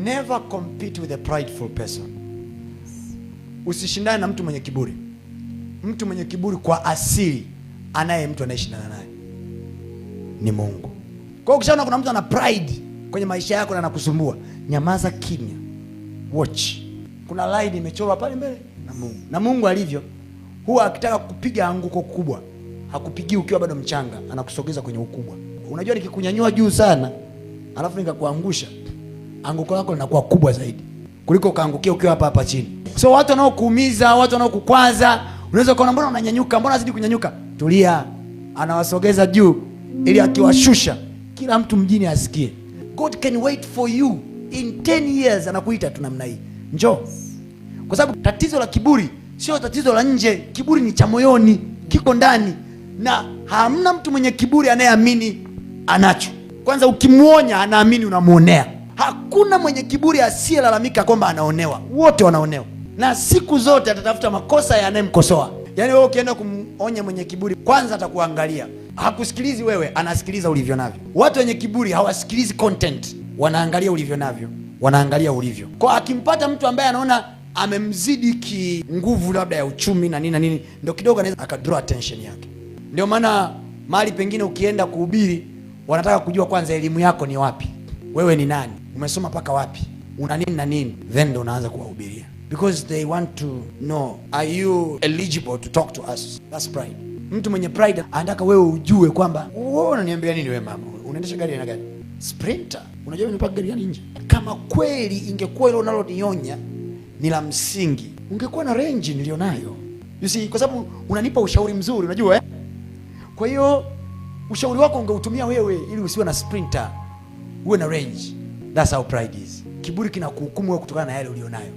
Never compete with a prideful person. Usishindane na mtu mwenye kiburi. Mtu mwenye kiburi kwa asili, mtu anayeshindana naye ni Mungu. Kwa hiyo ukishaona kuna mtu ana pride kwenye maisha yako na anakusumbua, nyamaza kimya. Watch. Kuna line imechorwa pale mbele na Mungu. Na Mungu alivyo, huwa akitaka kupiga anguko kubwa, hakupigi ukiwa bado mchanga, anakusogeza kwenye ukubwa. Unajua nikikunyanyua juu sana, alafu nikakuangusha, anguko lako linakuwa kubwa zaidi kuliko kaangukia ukiwa hapa chini. So watu wanaokuumiza, watu wanaokukwaza, unaweza kuona mbona unanyanyuka, mbona azidi kunyanyuka? Tulia. Anawasogeza juu ili akiwashusha kila mtu mjini asikie. God can wait for you in 10 years, anakuita tu namna hii. Njoo. Kwa sababu tatizo la kiburi sio tatizo la nje, kiburi ni cha moyoni, kiko ndani. Na hamna mtu mwenye kiburi anayeamini anacho. Kwanza ukimuonya anaamini unamuonea. Hakuna mwenye kiburi asiyelalamika kwamba anaonewa. Wote wanaonewa. Na siku zote atatafuta makosa ya anayemkosoa. Yaani wewe ukienda kumuonya mwenye kiburi, kwanza atakuangalia. Hakusikilizi wewe, anasikiliza ulivyo navyo. Watu wenye kiburi hawasikilizi content, wanaangalia ulivyo navyo, wanaangalia ulivyo. Kwa akimpata mtu ambaye anaona amemzidi ki nguvu labda ya uchumi na nini na nini, ndio kidogo anaweza akadraw attention yake. Ndio maana mahali pengine ukienda kuhubiri, wanataka kujua kwanza elimu yako ni wapi. Wewe ni nani? Umesoma paka wapi? Una nini na nini? Then ndio unaanza kuwahubiria. Because they want to know, are you eligible to talk to us? That's pride. Mtu mwenye pride anataka wewe ujue kwamba wewe unaniambia nini wewe mama? Unaendesha gari aina gani? Sprinter. Unajua nimepaka gari gani nje? Kama kweli ingekuwa ile unalonionya ni la msingi, ungekuwa na range nilionayo. You see, kwa sababu unanipa ushauri mzuri, unajua Kwa hiyo ushauri wako ungeutumia wewe ili usiwe na sprinter, uwe na range. That's how pride is. Kiburi kinakuhukumu wewe kutokana na yale ulionayo.